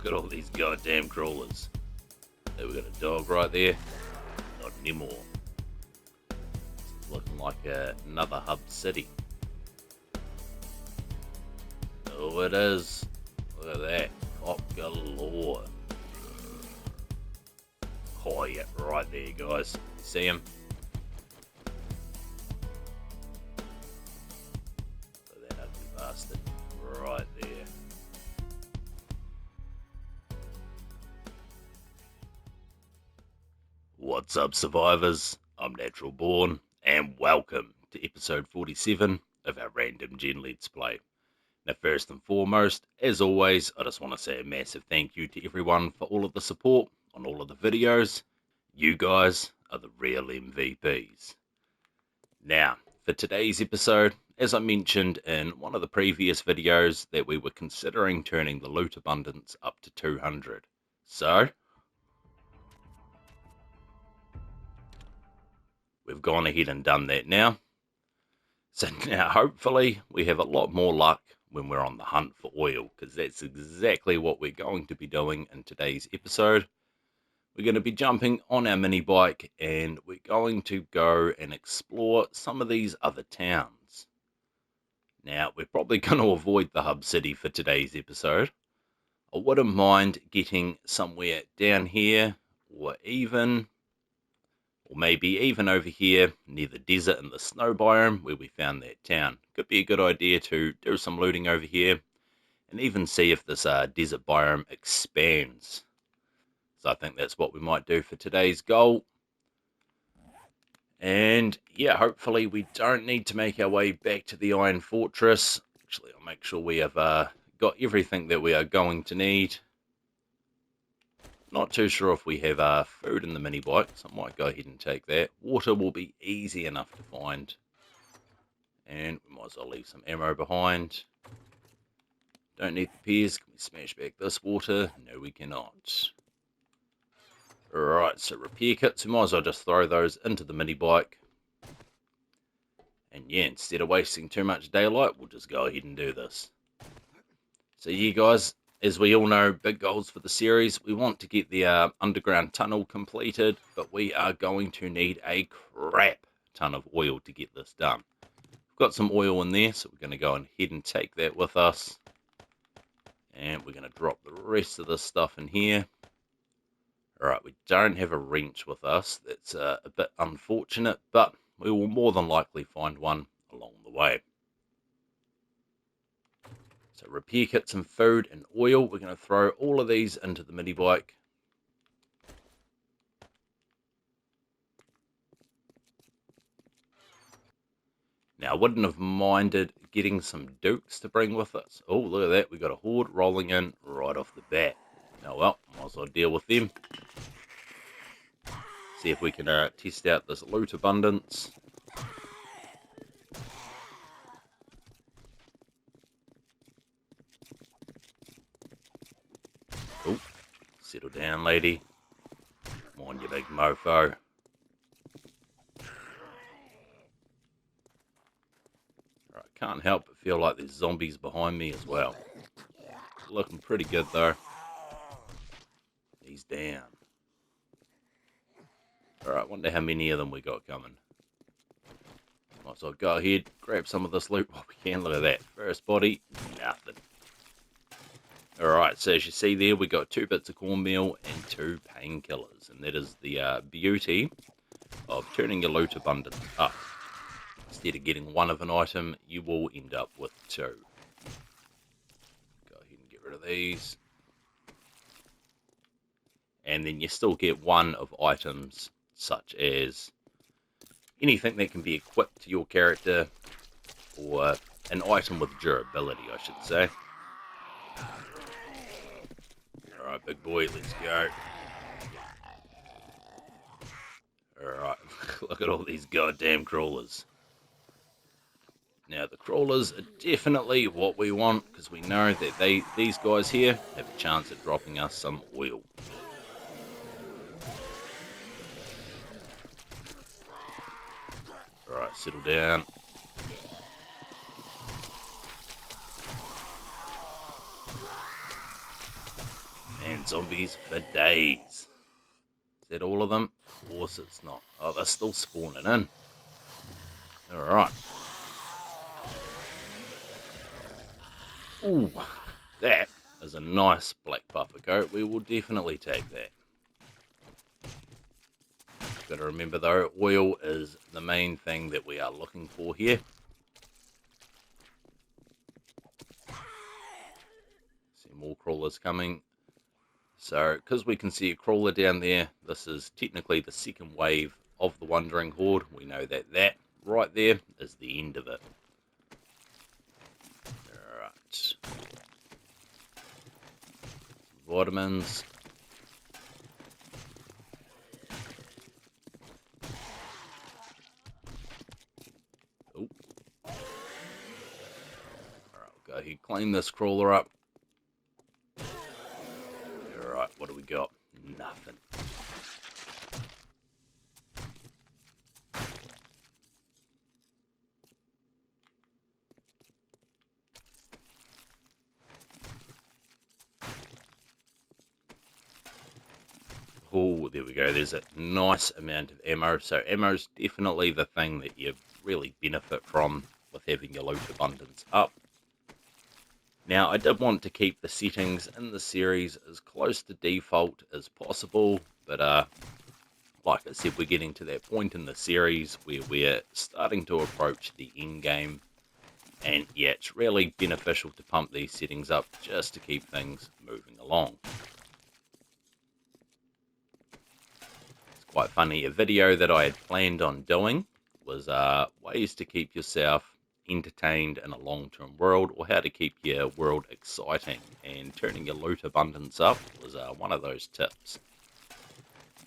at all these goddamn crawlers. There, we got a dog right there. Not anymore. It's looking like another hub city. Oh, it is. Look at that. Cop galore. Oh, yeah, right there, guys. You see him? Look at that ugly bastard. Right there. What's up, survivors? I'm NaturalBorn, and welcome to episode 47 of our Random Gen Let's Play. Now, first and foremost, as always, I just want to say a massive thank you to everyone for all of the support on all of the videos. You guys are the real MVPs. Now, for today's episode, as I mentioned in one of the previous videos, that we were considering turning the loot abundance up to 200. So, we've gone ahead and done that now. So now, hopefully, we have a lot more luck when we're on the hunt for oil, because that's exactly what we're going to be doing in today's episode. We're going to be jumping on our mini bike, and we're going to go and explore some of these other towns. Now, we're probably going to avoid the hub city for today's episode. I wouldn't mind getting somewhere down here, or maybe even over here near the desert and the snow biome where we found that town. Could be a good idea to do some looting over here and even see if this desert biome expands. So I think that's what we might do for today's goal. And yeah, hopefully we don't need to make our way back to the Iron Fortress. Actually, I'll make sure we have got everything that we are going to need. Not too sure if we have food in the mini bike, so I might go ahead and take that. Water will be easy enough to find. And we might as well leave some ammo behind. Don't need the pears. Can we smash back this water? No, we cannot. Alright, so repair kits. We might as well just throw those into the mini bike. And yeah, instead of wasting too much daylight, we'll just go ahead and do this. So yeah, guys, as we all know, big goals for the series. We want to get the underground tunnel completed, but we are going to need a crap ton of oil to get this done. We've got some oil in there, so we're going to go ahead and take that with us. And we're going to drop the rest of this stuff in here. Alright, we don't have a wrench with us. That's a bit unfortunate, but we will more than likely find one along the way. So repair kits and food and oil. We're going to throw all of these into the mini bike. Now, I wouldn't have minded getting some dukes to bring with us. Oh, look at that. We got a horde rolling in right off the bat. Oh well, might as well deal with them. See if we can test out this loot abundance. Oh, settle down, lady. Come on, you big mofo. Alright, can't help but feel like there's zombies behind me as well. Looking pretty good though. He's down. Alright, wonder how many of them we got coming. Might as well go ahead, grab some of this loot while we can. Look at that. First body, nothing. Alright, so as you see there, we got 2 bits of cornmeal and 2 painkillers. And that is the beauty of turning your loot abundance up. Instead of getting 1 of an item, you will end up with 2. Go ahead and get rid of these. And then you still get 1 of items, such as anything that can be equipped to your character, or an item with durability, I should say. Alright, big boy, let's go. Alright, look at all these goddamn crawlers. Now, the crawlers are definitely what we want, because we know that these guys here have a chance at dropping us some oil. Alright, settle down. and zombies for days. Is that all of them? Of course it's not. Oh, they're still spawning in. Alright. Ooh, that is a nice black puffer coat. We will definitely take that. Got to remember though, oil is the main thing that we are looking for here. See more crawlers coming. So, because we can see a crawler down there, this is technically the second wave of the Wandering Horde. We know that that right there is the end of it. Alright. Vitamins. Oh. Alright, we'll go ahead, clean this crawler up. Alright, what do we got? Nothing. Oh, there we go. There's a nice amount of ammo. So ammo's definitely the thing that you really benefit from with having your loot abundance up. Now, I did want to keep the settings in the series as close to default as possible, but like I said, we're getting to that point in the series where we're starting to approach the end game, and yeah, it's really beneficial to pump these settings up just to keep things moving along. Quite funny, a video that I had planned on doing was ways to keep yourself entertained in a long-term world, or how to keep your world exciting, and turning your loot abundance up was one of those tips.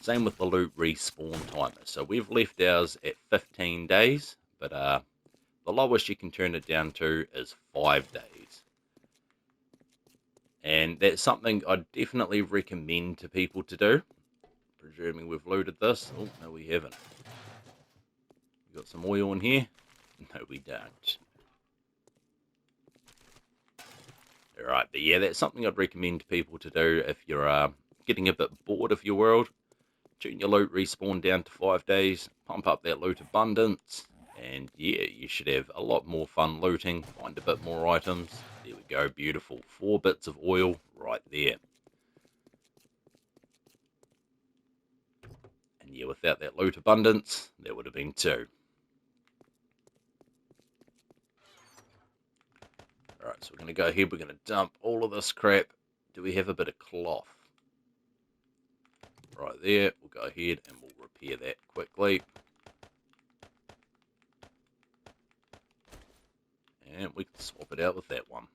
Same with the loot respawn timer. So we've left ours at 15 days, but the lowest you can turn it down to is 5 days. And that's something I'd definitely recommend to people to do. Presuming we've looted this. Oh, no we haven't. We got some oil in here? No we don't. Alright, but yeah, that's something I'd recommend people to do if you're getting a bit bored of your world. Tune your loot respawn down to 5 days, pump up that loot abundance, and yeah, you should have a lot more fun looting, find a bit more items. There we go, beautiful. 4 bits of oil right there. And yeah, without that loot abundance, there would have been 2. Alright, so we're going to go ahead, we're going to dump all of this crap. Do we have a bit of cloth? Right there, we'll go ahead and we'll repair that quickly. And we can swap it out with that one.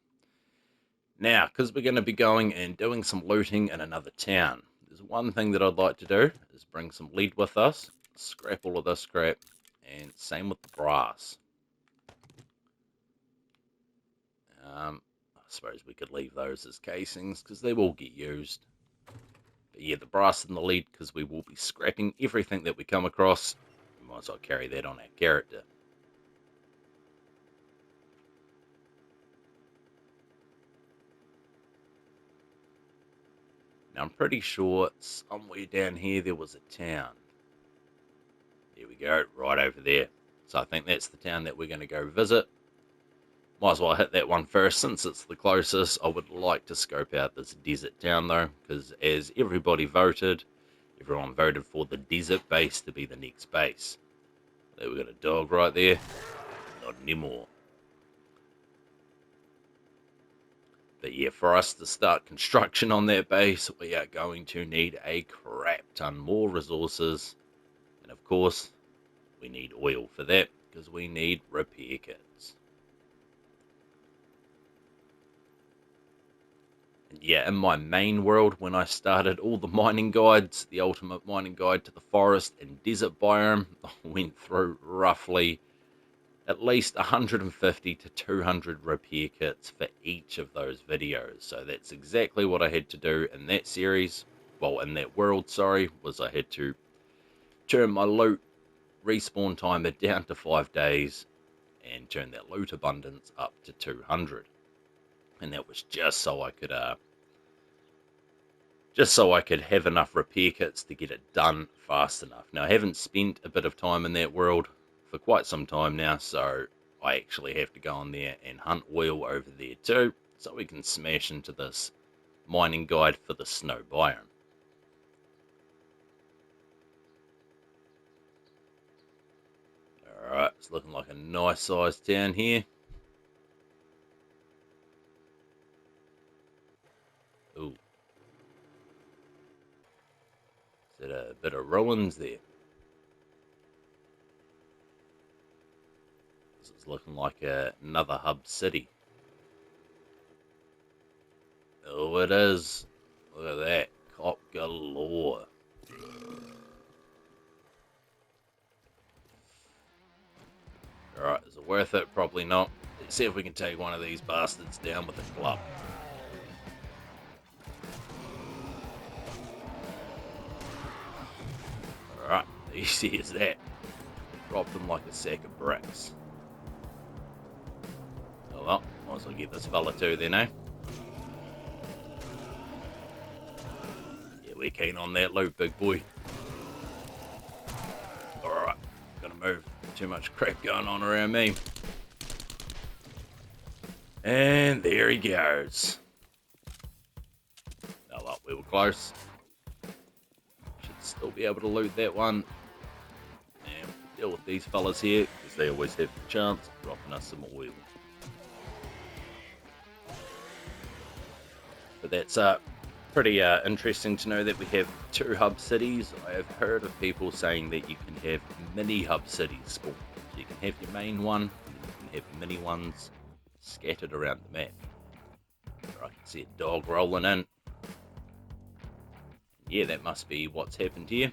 Now, because we're going to be going and doing some looting in another town, there's one thing that I'd like to do is bring some lead with us, scrap all of this scrap, and same with the brass. I suppose we could leave those as casings because they will get used. But yeah, the brass and the lead, because we will be scrapping everything that we come across. We might as well carry that on our character. Now, I'm pretty sure somewhere down here there was a town. There we go, right over there. So I think that's the town that we're going to go visit. Might as well hit that one first since it's the closest. I would like to scope out this desert town though, because as everybody voted, everyone voted for the desert base to be the next base. There we got a dog right there. Not anymore. But yeah, for us to start construction on that base, we are going to need a crap ton more resources. And of course, we need oil for that, because we need repair kits. And yeah, in my main world, when I started all the mining guides, the ultimate mining guide to the forest and desert biome, I went through roughly at least 150 to 200 repair kits for each of those videos. So that's exactly what I had to do in that series. Well, in that world, sorry, was I had to turn my loot respawn timer down to 5 days and turn that loot abundance up to 200. And that was just so I could just so I could have enough repair kits to get it done fast enough. Now, I haven't spent a bit of time in that world for quite some time now, so I actually have to go on there and hunt oil over there too, so we can smash into this mining guide for the snow biome. Alright, it's looking like a nice sized town here. Ooh. Is that a bit of ruins there? This is looking like another hub city. Oh, it is. Look at that. Cop galore. Alright, is it worth it? Probably not. Let's see if we can take one of these bastards down with a club. Alright, easy as that. Dropped him like a sack of bricks. Oh well, might as well get this fella too then, eh? Yeah, we're keen on that loot, big boy. Alright, gotta move. Too much crap going on around me. And there he goes. Oh well, we were close. Should still be able to loot that one. And we'll deal with these fellas here, because they always have the chance of dropping us some oil. But that's pretty interesting to know that we have 2 hub cities. I have heard of people saying that you can have mini hub cities spawn. So you can have your main one, and you can have mini ones scattered around the map. I can see a dog rolling in. Yeah, that must be what's happened here.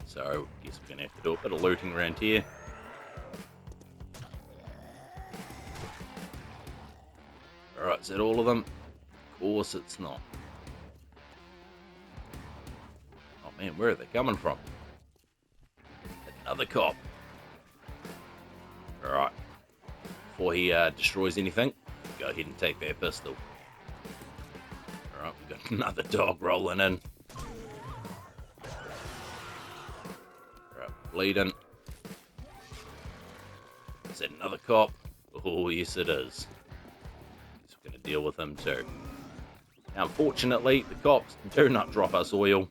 So I guess we're going to have to do a bit of looting around here. Alright, is that all of them? Of course it's not. Oh man, where are they coming from? Another cop. Alright. Before he destroys anything, go ahead and take that pistol. Alright, we've got another dog rolling in. Alright, bleeding. Is that another cop? Oh, yes it is. Guess we're going to deal with him too. Now, unfortunately, the cops do not drop us oil,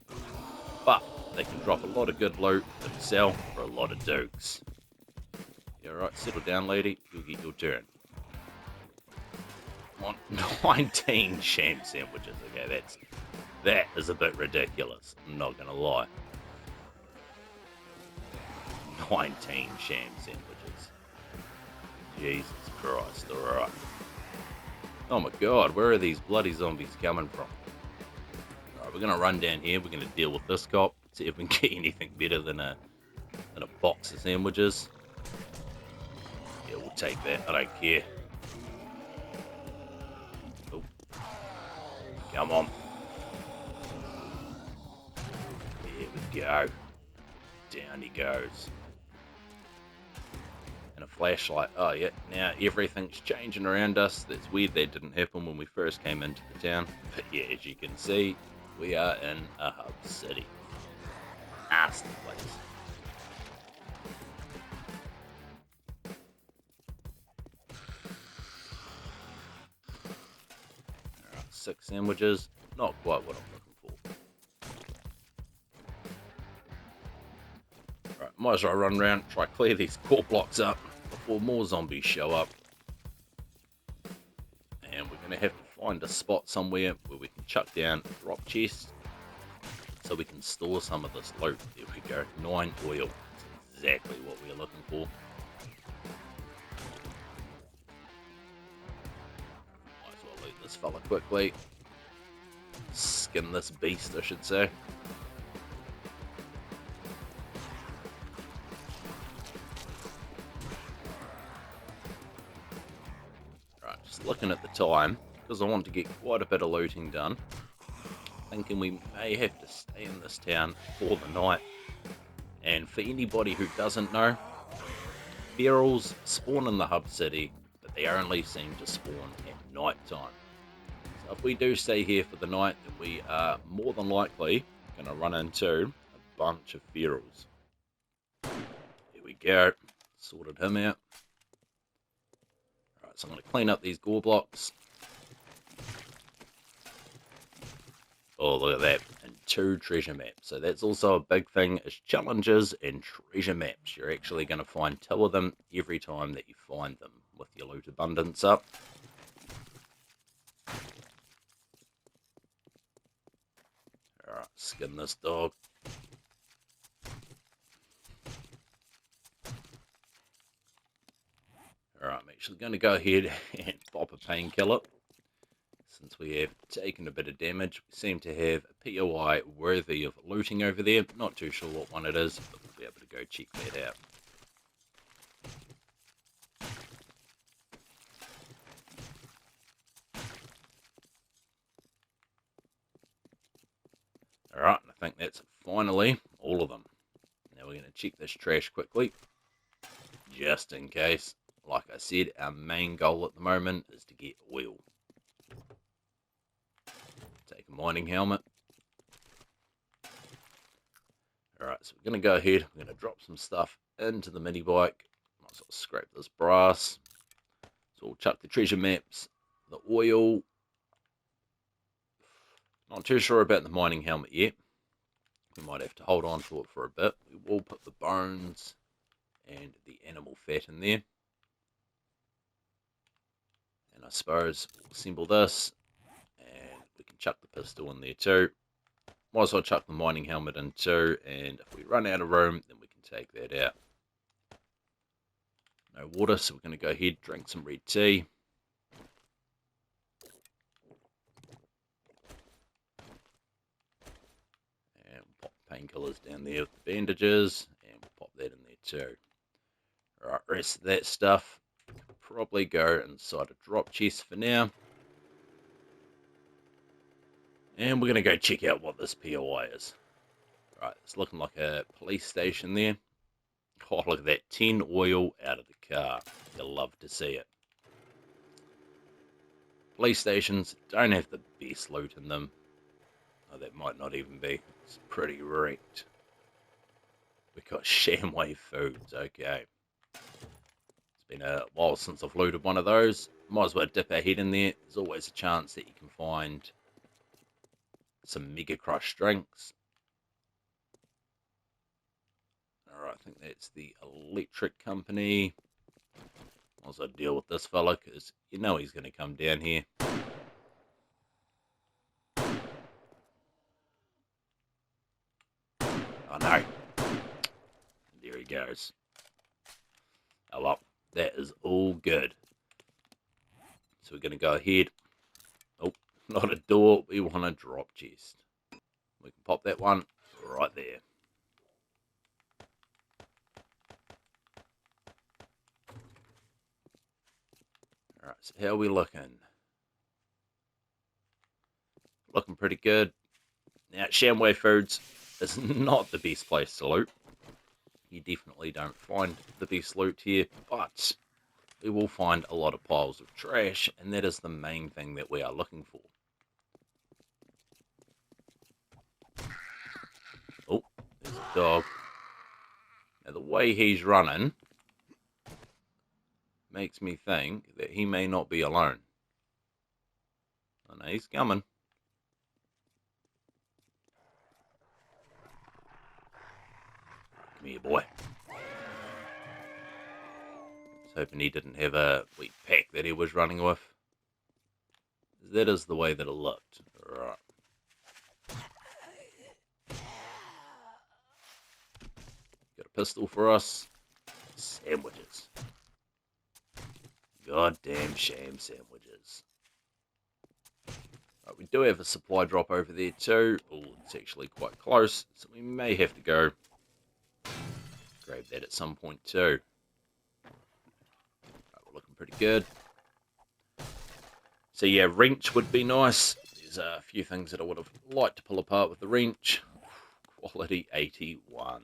but they can drop a lot of good loot that we sell for a lot of dukes. Yeah, alright, settle down, lady. You'll get your turn. On 19 sham sandwiches. Okay, that is a bit ridiculous. I'm not gonna lie. 19 sham sandwiches. Jesus Christ, alright. Oh my god, where are these bloody zombies coming from? Alright, we're gonna run down here. We're gonna deal with this cop. See if we can get anything better than a box of sandwiches. Yeah, we'll take that. I don't care. Oh. Come on. There we go. Down he goes. And a flashlight. Oh yeah, now everything's changing around us. That's weird, that didn't happen when we first came into the town. But yeah, as you can see, we are in a hub city. Nasty place. Alright, 6 sandwiches. Not quite what I'm looking for. Alright, might as well run around, try clear these core blocks up before more zombies show up. And we're going to have to find a spot somewhere where we can chuck down a drop chest so we can store some of this loot. There we go, 9 oil. That's exactly what we're looking for. Might as well loot this fella quickly. Skin this beast, I should say. Right, just looking at the time, because I want to get quite a bit of looting done. Thinking we may have to stay in this town for the night. And for anybody who doesn't know, ferals spawn in the hub city, but they only seem to spawn at night time. So if we do stay here for the night, then we are more than likely going to run into a bunch of ferals. Here we go. Sorted him out. Alright, so I'm going to clean up these gore blocks. Oh, look at that. And 2 treasure maps. So that's also a big thing, is challenges and treasure maps. You're actually going to find 2 of them every time that you find them with your loot abundance up. Alright, skin this dog. Alright, I'm actually going to go ahead and pop a painkiller. Since we have taken a bit of damage, we seem to have a POI worthy of looting over there. Not too sure what one it is, but we'll be able to go check that out. Alright, I think that's finally all of them. Now we're going to check this trash quickly, just in case. Like I said, our main goal at the moment is to get oil. Take a mining helmet. Alright, so we're going to go ahead, we're going to drop some stuff into the mini bike. Might as well scrape this brass. So we'll chuck the treasure maps, the oil. Not too sure about the mining helmet yet. We might have to hold on to it for a bit. We will put the bones and the animal fat in there. And I suppose we'll assemble this. And we can chuck the pistol in there too. Might as well chuck the mining helmet in too. And if we run out of room, then we can take that out. No water, so we're going to go ahead, drink some red tea. And we'll pop painkillers down there with the bandages. And we'll pop that in there too. Alright, rest of that stuff probably go inside a drop chest for now. And we're going to go check out what this POI is. Right, it's looking like a police station there. Oh, look at that, 10 oil out of the car. You'll love to see it. Police stations don't have the best loot in them. Oh, that might not even be. It's pretty wrecked. We've got Shamway Foods, okay. It's been a while since I've looted one of those. Might as well dip our head in there. There's always a chance that you can find some Mega Crush drinks. Alright, I think that's the electric company. Might as well deal with this fella, because you know he's going to come down here. Oh no. There he goes. Oh well, that is all good. So we're going to go ahead. Oh, not a door. We want a drop chest. We can pop that one right there. Alright, so how are we looking? Looking pretty good. Now, Shamway Foods is not the best place to loot. You definitely don't find the best loot here, but we will find a lot of piles of trash, and that is the main thing that we are looking for. Oh, there's a dog. Now, the way he's running makes me think that he may not be alone. Oh no, he's coming. Come here, boy. I was hoping he didn't have a wheat pack that he was running with. That is the way that it looked. Right. Got a pistol for us. Sandwiches. Goddamn sham sandwiches. Right, we do have a supply drop over there too. Oh, it's actually quite close, so we may have to go grab that at some point too. Right, we're looking pretty good. So yeah, wrench would be nice. There's a few things that I would have liked to pull apart with the wrench. Quality 81.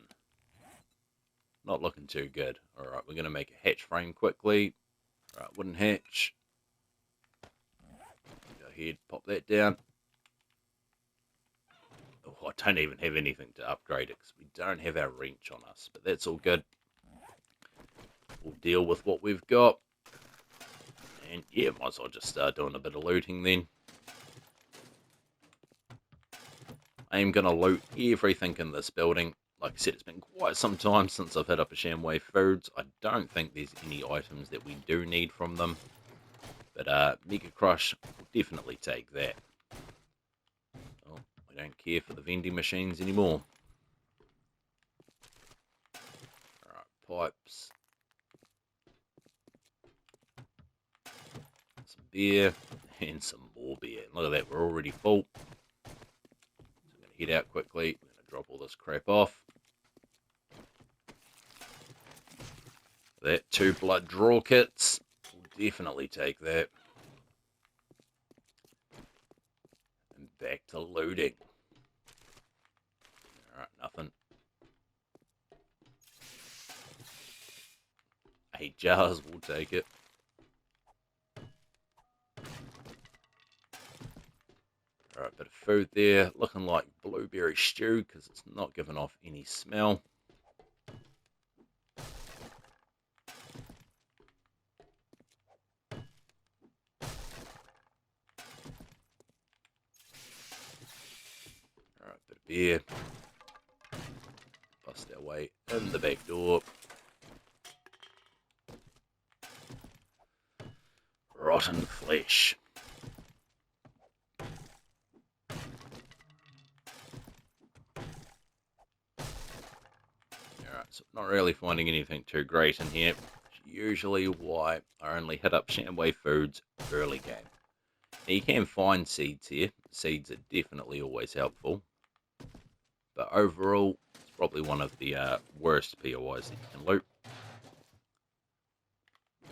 Not looking too good. Alright, we're going to make a hatch frame quickly. Alright, wooden hatch. Go ahead, pop that down. Oh, I don't even have anything to upgrade it because we don't have our wrench on us, but that's all good. We'll deal with what we've got. And yeah, might as well just start doing a bit of looting then. I am going to loot everything in this building. Like I said, it's been quite some time since I've hit up a Shamway Foods. I don't think there's any items that we do need from them. But Mega Crush will definitely take that. Oh, I don't care for the vending machines anymore. Alright, pipes. Some beer. And some more beer. Look at that, we're already full. So I'm going to head out quickly. I'm going to drop all this crap off. That 2 blood draw kits. We'll definitely take that. And back to looting. Alright, nothing. 8 jars, we'll take it. Alright, bit of food there. Looking like blueberry stew because it's not giving off any smell. Alright, bit of beer. Bust our way in the back door. Rotten flesh. Alright, so not really finding anything too great in here. Usually why I only hit up Shamway Foods early game. Now you can find seeds here. Seeds are definitely always helpful. But overall, it's probably one of the worst POIs that you can loot.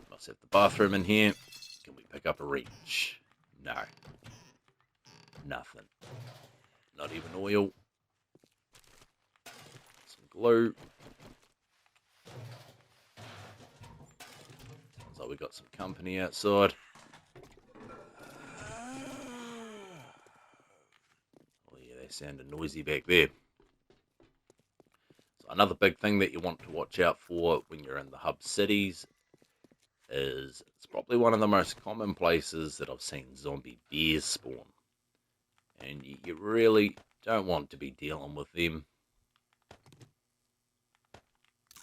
Must have the bathroom in here. Can we pick up a wrench? No. Nothing. Not even oil. Some glue. Sounds like we got some company outside. Oh yeah, they sounded noisy back there. So another big thing that you want to watch out for when you're in the hub cities is it's probably one of the most common places that I've seen zombie bears spawn. And you really don't want to be dealing with them.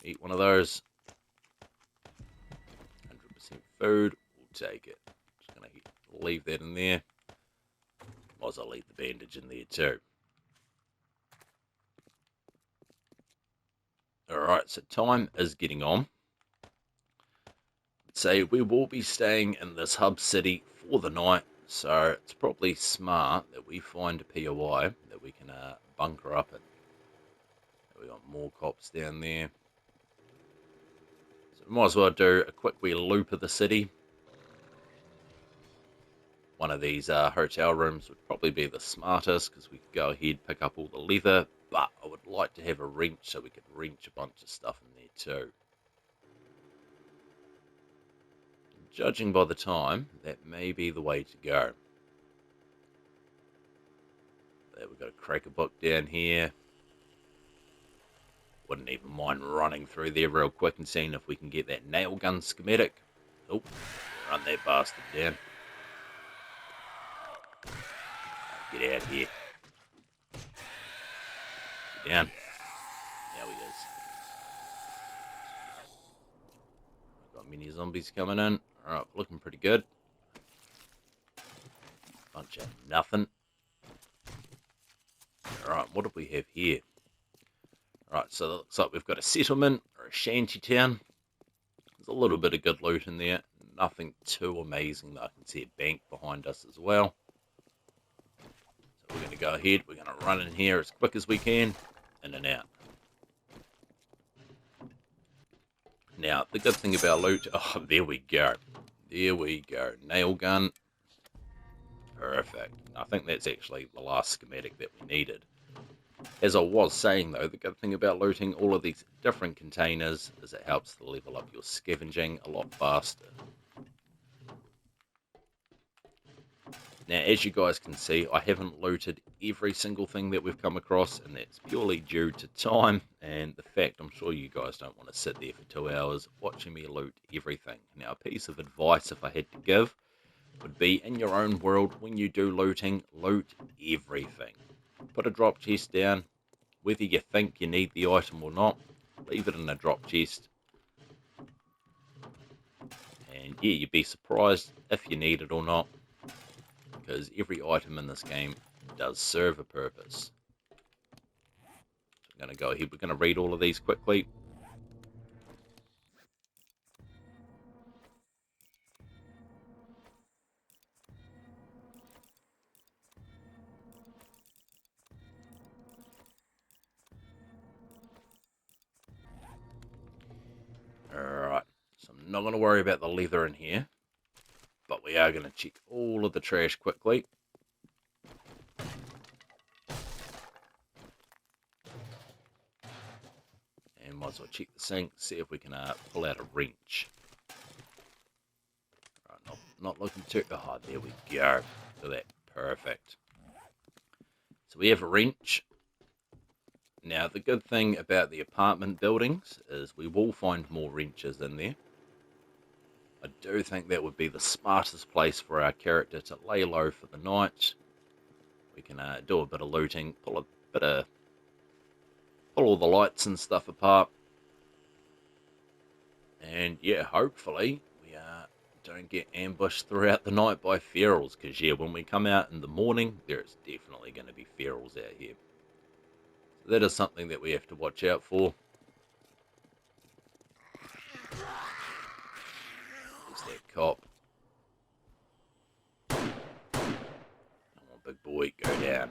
Eat one of those. 100% food. We'll take it. Just going to leave that in there. Might as well leave the bandage in there too. Alright, so time is getting on. I'd say we will be staying in this hub city for the night. So it's probably smart that we find a POI that we can bunker up in. We got more cops down there. So we might as well do a quick wee loop of the city. One of these hotel rooms would probably be the smartest because we could go ahead pick up all the leather. But I would like to have a wrench so we could wrench a bunch of stuff in there too. Judging by the time, that may be the way to go. There, we've got a cracker book down here. Wouldn't even mind running through there real quick and seeing if we can get that nail gun schematic. Oh, run that bastard down. Get out of here. Get down. Now he is. Got many zombies coming in. Alright, looking pretty good. Bunch of nothing. Alright, what do we have here? Alright, so it looks like we've got a settlement or a shanty town. There's a little bit of good loot in there. Nothing too amazing though. I can see a bank behind us as well. So we're going to go ahead. We're going to run in here as quick as we can. In and out. Now, the good thing about loot... Oh, there we go. There we go. Nail gun. Perfect. I think that's actually the last schematic that we needed. As I was saying, though, the good thing about looting all of these different containers is it helps to level up your scavenging a lot faster. Now, as you guys can see, I haven't looted every single thing that we've come across, and that's purely due to time and the fact I'm sure you guys don't want to sit there for 2 hours watching me loot everything. Now, a piece of advice, if I had to give, would be in your own world, when you do looting, loot everything. Put a drop chest down, whether you think you need the item or not, leave it in a drop chest. And yeah, you'd be surprised if you need it or not, because every item in this game does serve a purpose. So I'm going to go ahead, we're going to read all of these quickly. Alright, so I'm not going to worry about the leather in here, but we are going to check all of the trash quickly. And might as well check the sink, see if we can pull out a wrench. Right, not looking too... Oh, there we go. Look at that. Perfect. So we have a wrench. Now, the good thing about the apartment buildings is we will find more wrenches in there. I do think that would be the smartest place for our character to lay low for the night. We can do a bit of looting, pull all the lights and stuff apart. And yeah, hopefully we don't get ambushed throughout the night by ferals, because yeah, when we come out in the morning, there's definitely going to be ferals out here. So that is something that we have to watch out for. There's that cop. Come on, big boy, go down.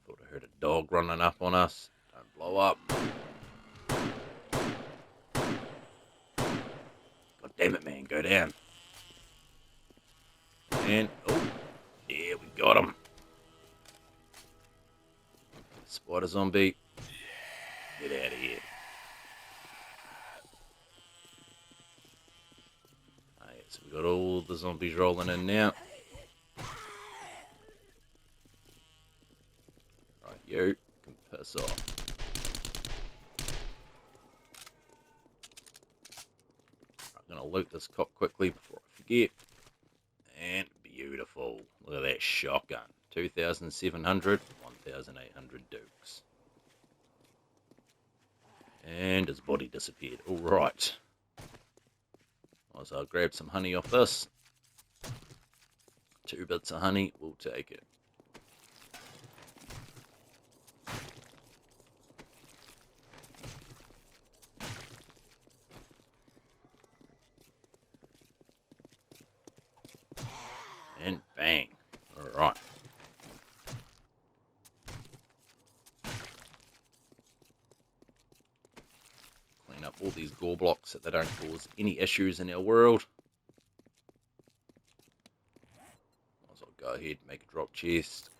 Thought I heard a dog running up on us. Don't blow up. God damn it, man, go down. And, oh, yeah, we got him. Spider zombie. Get out of here. Alright, so we got all the zombies rolling in now. Right, you can piss off. I'm going to loot this cop quickly before I forget. And beautiful. Look at that shotgun. 2,700, 1,800 dukes. And his body disappeared. Alright. So I'll grab some honey off this. 2 bits of honey, we'll take it. And bang. Alright. Clean up all these gore blocks so they don't cause any issues in our world. Might as well go ahead and make a drop chest.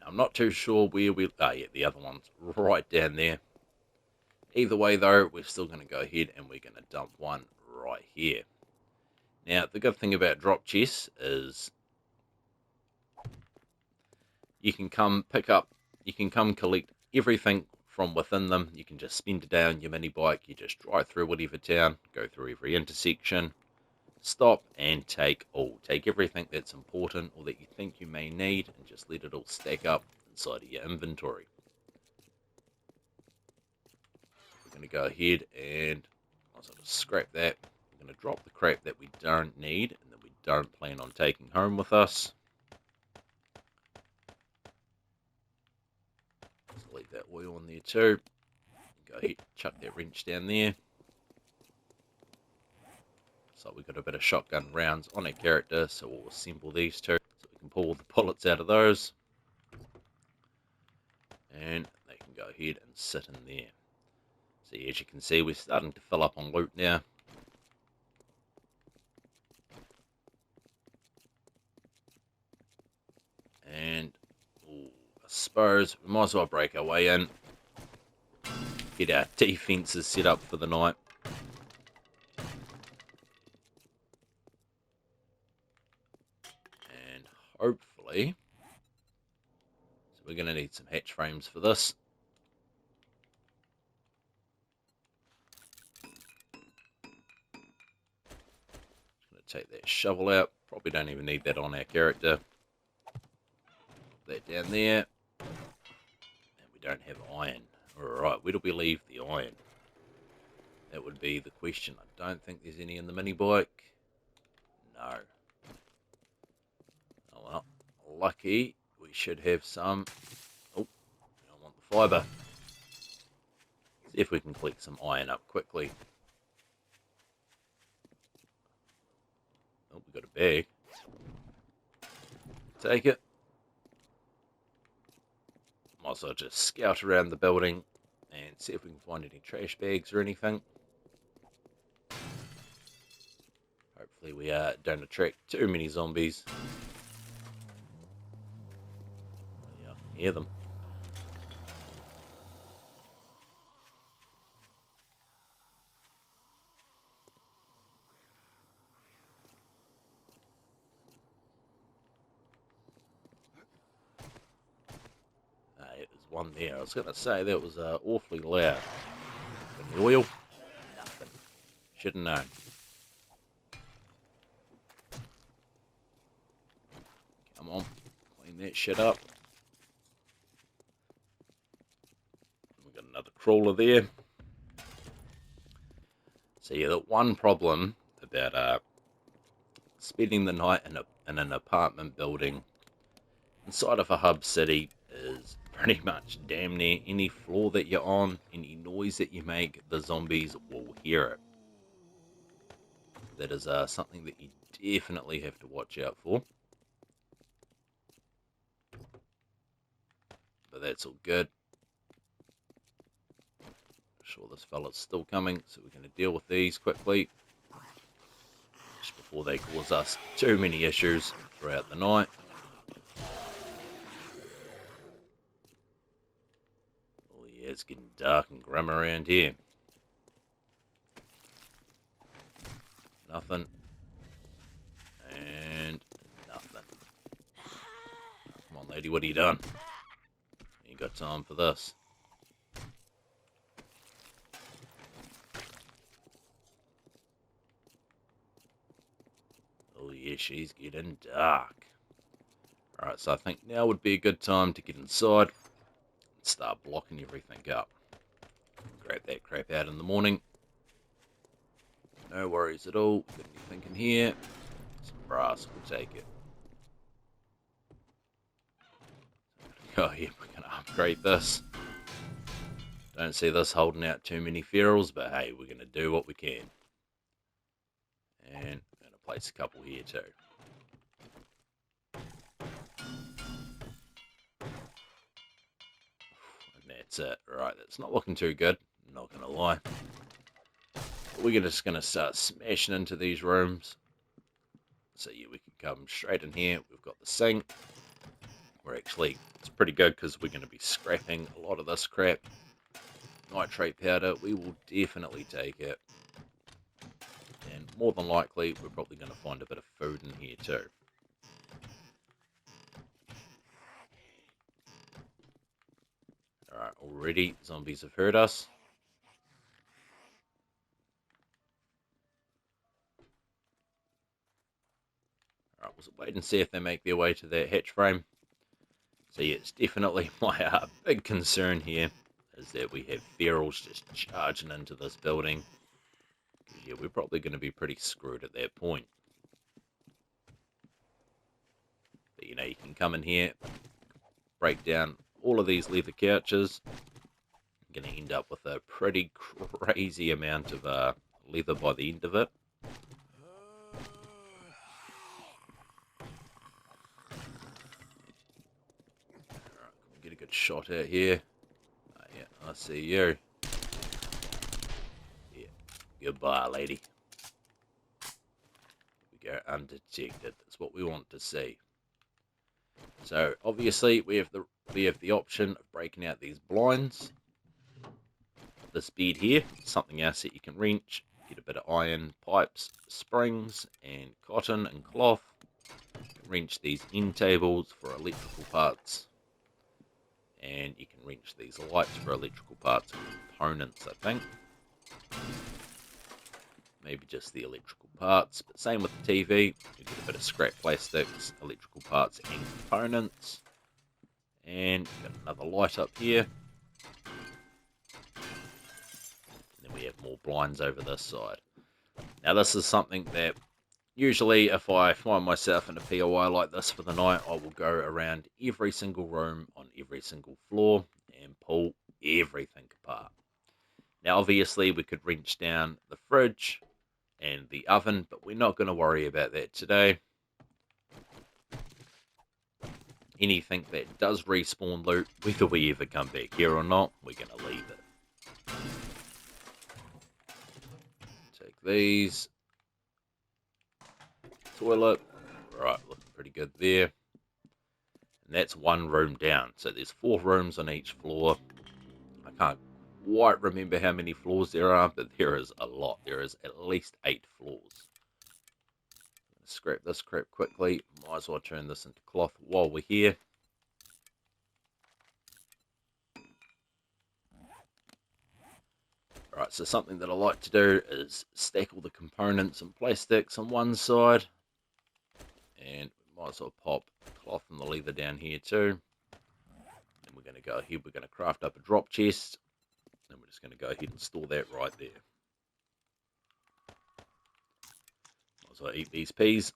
Now, I'm not too sure where we... Oh yeah, the other one's right down there. Either way though, we're still going to go ahead and we're going to dump one right here. Now, the good thing about drop chests is you can come collect everything from within them. You can just spin it down your mini bike, you just drive through whatever town, go through every intersection, stop and take all. Take everything that's important or that you think you may need and just let it all stack up inside of your inventory. We're going to go ahead and I'll sort of scrap that. We're going to drop the crap that we don't need and that we don't plan on taking home with us. Just leave that oil in there too. Go ahead, chuck that wrench down there. So we've got a bit of shotgun rounds on our character, so we'll assemble these two so we can pull all the bullets out of those. And they can go ahead and sit in there. So as you can see, we're starting to fill up on loot now. And I suppose we might as well break our way in. get our defenses set up for the night. And hopefully, so we're going to need some hatch frames for this. Just going to take that shovel out. Probably don't even need that on our character. Put that down there. And we don't have iron. Alright, where do we leave the iron? That would be the question. I don't think there's any in the mini bike. No. Oh well, lucky. We should have some. Oh, I don't want the fibre. See if we can collect some iron up quickly. Oh, we got a bag. Take it. Might as well just scout around the building and see if we can find any trash bags or anything. Hopefully we don't attract too many zombies. Yeah, I can hear them. There's one there. I was going to say that was awfully loud. Any oil? Nothing. Should have known. Come on, clean that shit up. We've got another crawler there. So yeah, the one problem about spending the night in an apartment building inside of a hub city is pretty much damn near any floor that you're on, any noise that you make, the zombies will hear it. That is something that you definitely have to watch out for. But that's all good. I'm sure this fella's still coming, so we're going to deal with these quickly. Just before they cause us too many issues throughout the night. Oh yeah, it's getting dark and grim around here. Nothing. And nothing. Come on, lady, what are you doing? You ain't got time for this. Oh yeah, she's getting dark. Alright, so I think now would be a good time to get inside and start blocking everything up. Grab that crap out in the morning. No worries at all. Got anything in here? Some brass, we'll take it. Oh yeah, we're going to upgrade this. Don't see this holding out too many ferals, but hey, we're going to do what we can. And I'm going to place a couple here too. And that's it. Right, that's not looking too good, not going to lie. But we're just going to start smashing into these rooms. So yeah, we can come straight in here. We've got the sink. It's pretty good because we're going to be scrapping a lot of this crap. Nitrate powder, we will definitely take it. And more than likely, we're probably going to find a bit of food in here too. Alright, already zombies have heard us. Alright, we'll wait and see if they make their way to their hatch frame. So yeah, it's definitely my big concern here, is that we have ferals just charging into this building. Yeah, we're probably going to be pretty screwed at that point. But you know, you can come in here, break down all of these leather couches. You're going to end up with a pretty crazy amount of leather by the end of it. Alright, get a good shot out here. Yeah, I see you. Yeah, goodbye, lady. We go undetected. That's what we want to see. So obviously we have the option of breaking out these blinds. this bed here, something else that you can wrench. Get a bit of iron, pipes, springs, and cotton and cloth. Wrench these end tables for electrical parts. And you can wrench these lights for electrical parts and components, I think. Maybe just the electrical parts, but same with the TV. You get a bit of scrap plastics, electrical parts and components. And got another light up here. And then we have more blinds over this side. Now this is something that usually if I find myself in a POI like this for the night, I will go around every single room on every single floor and pull everything apart. Now obviously we could wrench down the fridge and the oven, but we're not going to worry about that today. Anything that does respawn loot, whether we ever come back here or not, we're going to leave it. Take these. Toilet. Right, looking pretty good there. And that's one room down. So there's 4 rooms on each floor. I can't quite remember how many floors there are, but there is a lot. There is at least 8 floors. Scrap this crap quickly. Might as well turn this into cloth while we're here. Alright, so something that I like to do is stack all the components and plastics on one side. And we might as well pop cloth and the leather down here too. And we're going to go ahead, we're going to craft up a drop chest. And we're just going to go ahead and store that right there. Might as well eat these peas.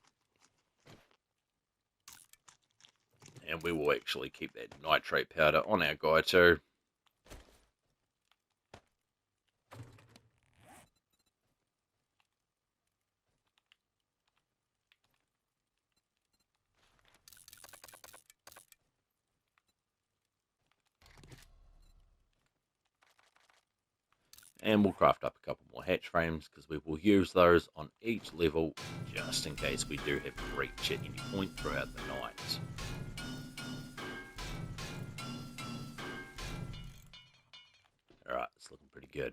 And we will actually keep that nitrate powder on our guy too. And we'll craft up a couple more hatch frames because we will use those on each level just in case we do have to reach at any point throughout the night. Alright, it's looking pretty good.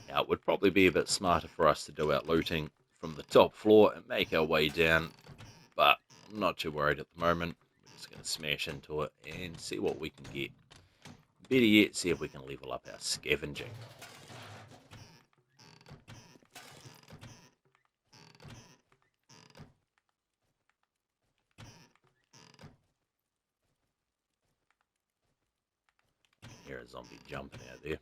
Now, it would probably be a bit smarter for us to do our looting from the top floor and make our way down, but I'm not too worried at the moment. We're just going to smash into it and see what we can get. Better yet, see if we can level up our scavenging. Hear a zombie jumping out there.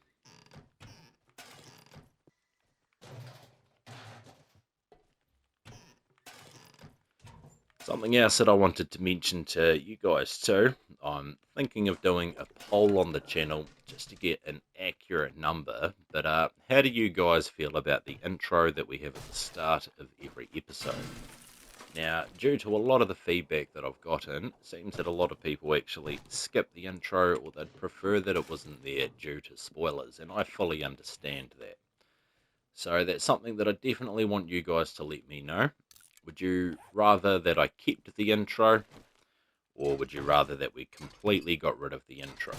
Something else that I wanted to mention to you guys too, I'm thinking of doing a poll on the channel just to get an accurate number, but how do you guys feel about the intro that we have at the start of every episode? Now, due to a lot of the feedback that I've gotten, it seems that a lot of people actually skip the intro or they'd prefer that it wasn't there due to spoilers, and I fully understand that. So that's something that I definitely want you guys to let me know. Would you rather that I kept the intro, or would you rather that we completely got rid of the intro?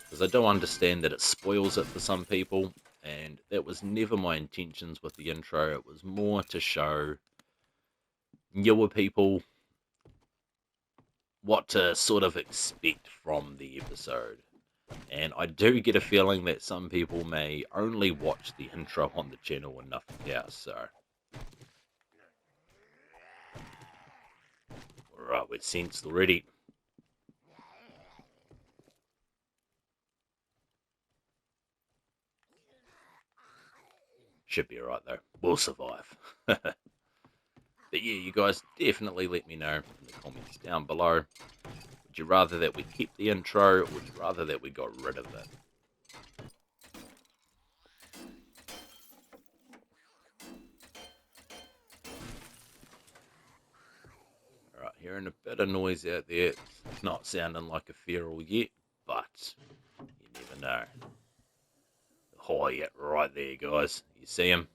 Because I do understand that it spoils it for some people, and that was never my intentions with the intro. It was more to show newer people what to sort of expect from the episode. And I do get a feeling that some people may only watch the intro on the channel and nothing else, so. Alright, we're sensed already. Should be alright though. We'll survive. But yeah, you guys definitely let me know in the comments down below. Would you rather that we keep the intro, or would you rather that we got rid of it? Alright, hearing a bit of noise out there. It's not sounding like a feral yet, but No. Oh, yeah, right there, guys. You see him?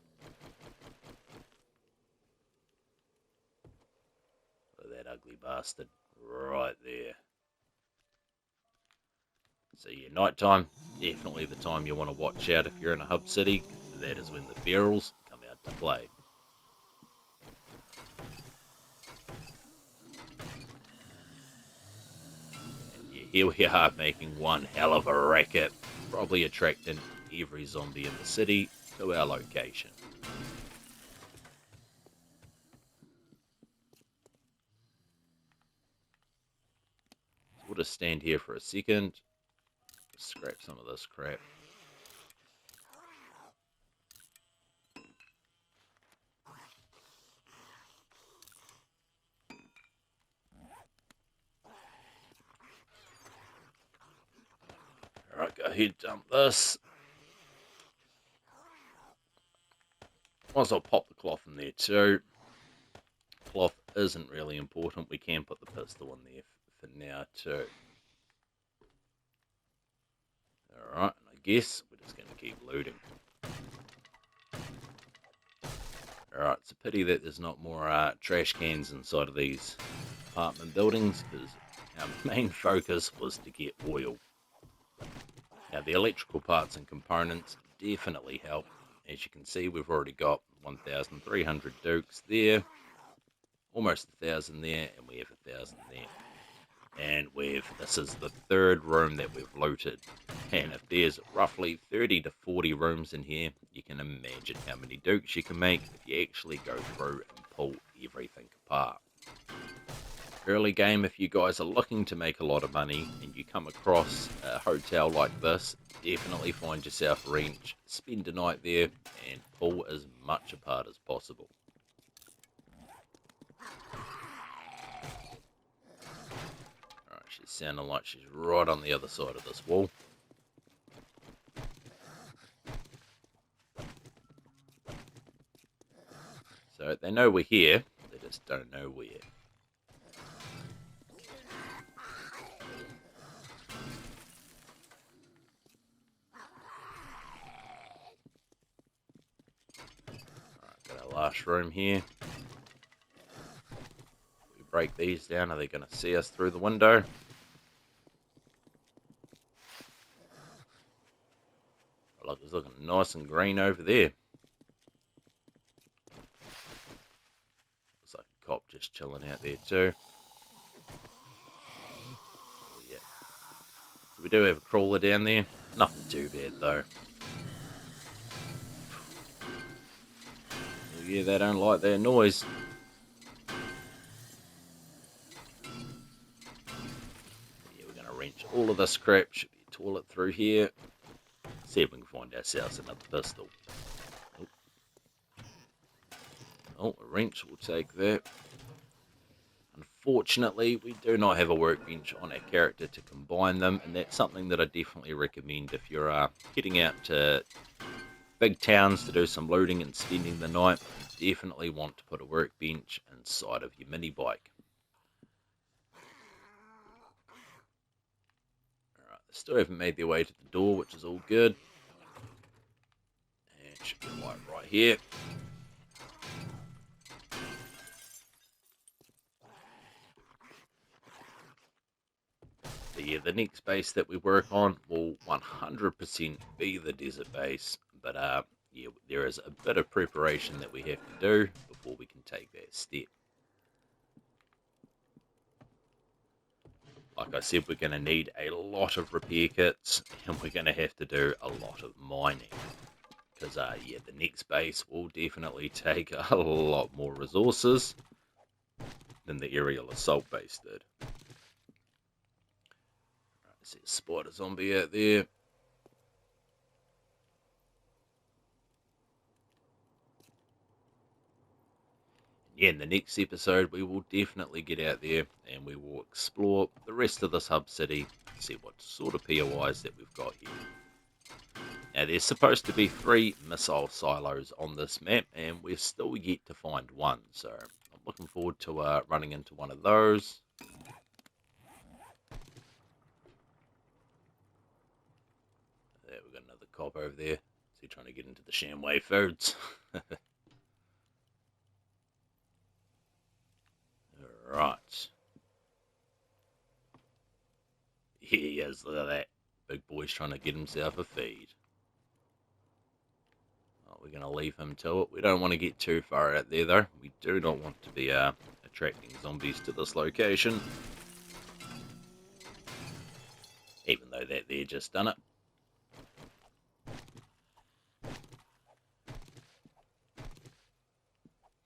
Look at that ugly bastard. Right there. So, yeah, nighttime, definitely the time you want to watch out if you're in a hub city. That is when the ferals come out to play. And yeah, here we are making one hell of a racket. Probably attracting every zombie in the city to our location. So we'll just stand here for a second. Scrap some of this crap. Alright, go ahead, dump this. Might as well pop the cloth in there too. Cloth isn't really important. We can put the pistol in there for now too. Alright, I guess we're just going to keep looting. Alright, it's a pity that there's not more trash cans inside of these apartment buildings, because our main focus was to get oil. Now, the electrical parts and components definitely help. As you can see, we've already got 1,300 dukes there, almost 1,000 there, and we have 1,000 there. And this is the third room that we've looted. And if there's roughly 30 to 40 rooms in here, you can imagine how many dukes you can make if you actually go through and pull everything apart. Early game, if you guys are looking to make a lot of money and you come across a hotel like this, definitely find yourself a wrench, spend a night there, and pull as much apart as possible. Alright, she's sounding like she's right on the other side of this wall. So they know we're here, they just don't know where. Last room here. We break these down. Are they going to see us through the window? Look, it's looking nice and green over there. Looks like a cop just chilling out there too. Oh, yeah. So we do have a crawler down there. Nothing too bad though. Oh, yeah, they don't like that noise. Wrench all of this crap. Should be a toilet through here. See if we can find ourselves another pistol. Oh, a wrench, we'll take that. Unfortunately, we do not have a workbench on our character to combine them, and that's something that I definitely recommend if you're heading out to big towns to do some looting and spending the night. You definitely want to put a workbench inside of your mini bike. Still haven't made their way to the door, which is all good. And should be right here. But yeah, the next base that we work on will 100% be the desert base. But yeah, there is a bit of preparation that we have to do before we can take that step. Like I said, we're going to need a lot of repair kits, and we're going to have to do a lot of mining. Because, yeah, the next base will definitely take a lot more resources than the aerial assault base did. Alright, see a spider zombie out there. Yeah, in the next episode, we will definitely get out there and we will explore the rest of this hub city, see what sort of POIs that we've got here. Now, there's supposed to be 3 missile silos on this map, and we're still yet to find one, so I'm looking forward to running into one of those. cop over there. Is he trying to get into the Shamway foods? Alright. Here he is, look at that. Big boy's trying to get himself a feed. Oh, we're going to leave him to it. We don't want to get too far out there, though. We do not want to be attracting zombies to this location. Even though that there just done it.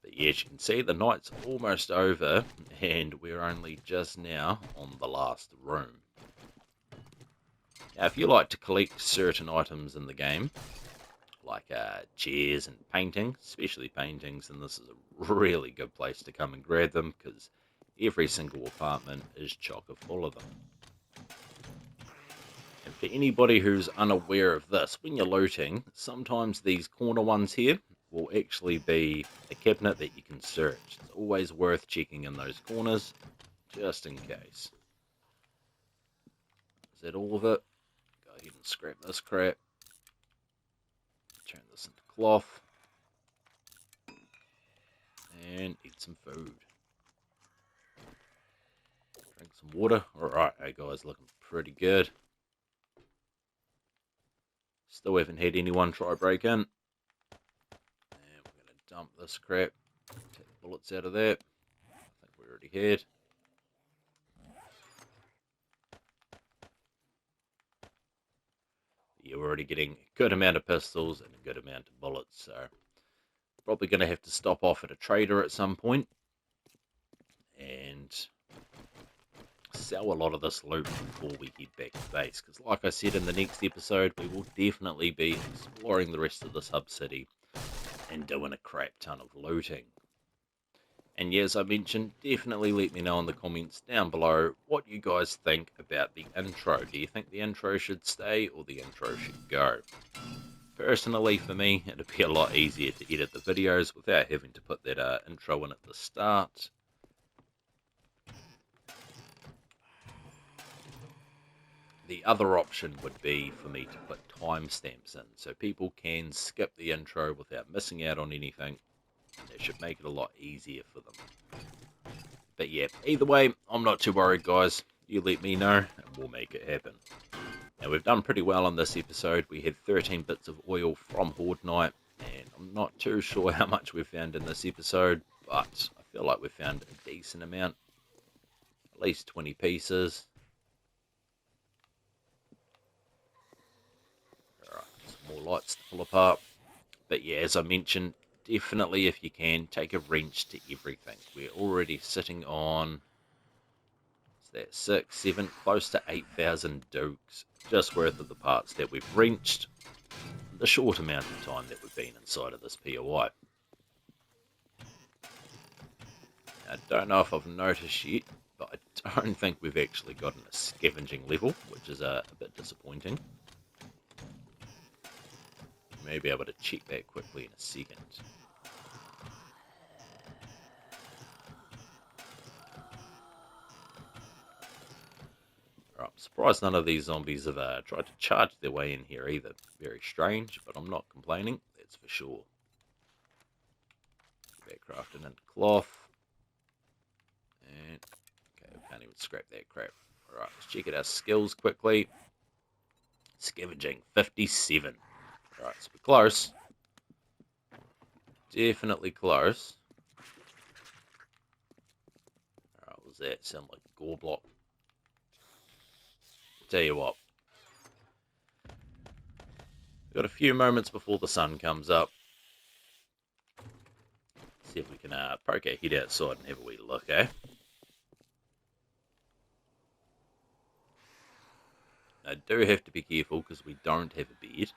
But yeah, as you can see, the night's almost over, and we're only just now on the last room. Now, if you like to collect certain items in the game, like chairs and paintings, especially paintings, then this is a really good place to come and grab them, because every single apartment is chocker full of them. And for anybody who's unaware of this, when you're looting, sometimes these corner ones here will actually be a cabinet that you can search. It's always worth checking in those corners, just in case. Is that all of it? Go ahead and scrap this crap. Turn this into cloth. And eat some food. Drink some water. Alright, hey guys, looking pretty good. Still haven't had anyone try break in. And we're going to dump this crap. Take the bullets out of that. I think we already had. You're already getting a good amount of pistols and a good amount of bullets, so probably going to have to stop off at a trader at some point and sell a lot of this loot before we head back to base, because like I said, in the next episode we will definitely be exploring the rest of this hub city and doing a crap ton of looting. And yeah, as I mentioned, definitely let me know in the comments down below what you guys think about the intro. Do you think the intro should stay or the intro should go? Personally, for me, it'd be a lot easier to edit the videos without having to put that intro in at the start. The other option would be for me to put timestamps in, so people can skip the intro without missing out on anything. That should make it a lot easier for them. But yeah, either way, I'm not too worried, guys. You let me know, and we'll make it happen. Now, we've done pretty well on this episode. We had 13 bits of oil from Horde Night, and I'm not too sure how much we've found in this episode, but I feel like we've found a decent amount. At least 20 pieces. Alright, some more lights to pull apart. But yeah, as I mentioned, definitely, if you can, take a wrench to everything. We're already sitting on, is that 6, 7, close to 8,000 dukes just worth of the parts that we've wrenched in the short amount of time that we've been inside of this POI. I don't know if I've noticed yet, but I don't think we've actually gotten a scavenging level, which is a bit disappointing. May be able to check that quickly in a second. Right, I'm surprised none of these zombies have tried to charge their way in here either. Very strange, but I'm not complaining, that's for sure. Get that crafted into cloth. And, okay, we can't even scrap that crap. Alright, let's check out our skills quickly. Scavenging, 57. Alright, so we're close. Definitely close. Alright, what was that? Sound like a gore block. Tell you what. We've got a few moments before the sun comes up. See if we can poke our head outside and have a wee look, eh? I do have to be careful because we don't have a bed.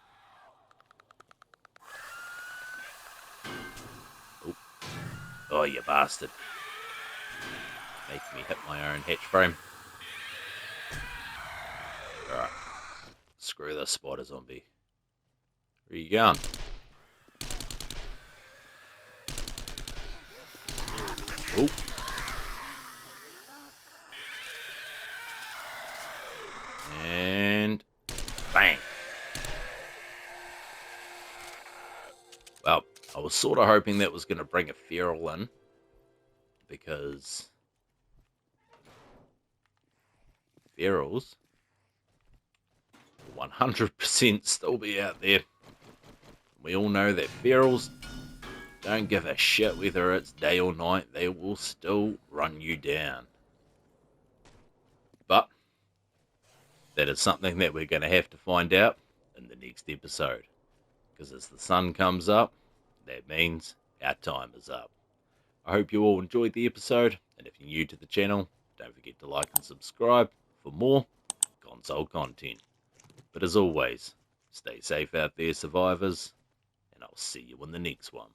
Oh, oh, you bastard. Making me hit my own hatch frame. Alright. Screw this spider zombie. Where are you going? Oh. And bang. I was sort of hoping that was going to bring a feral in, because ferals will 100% still be out there. We all know that ferals don't give a shit whether it's day or night. They will still run you down. But that is something that we're going to have to find out in the next episode. Because as the sun comes up, that means our time is up. I hope you all enjoyed the episode, and if you're new to the channel, don't forget to like and subscribe for more console content. But as always, stay safe out there, survivors, and I'll see you in the next one.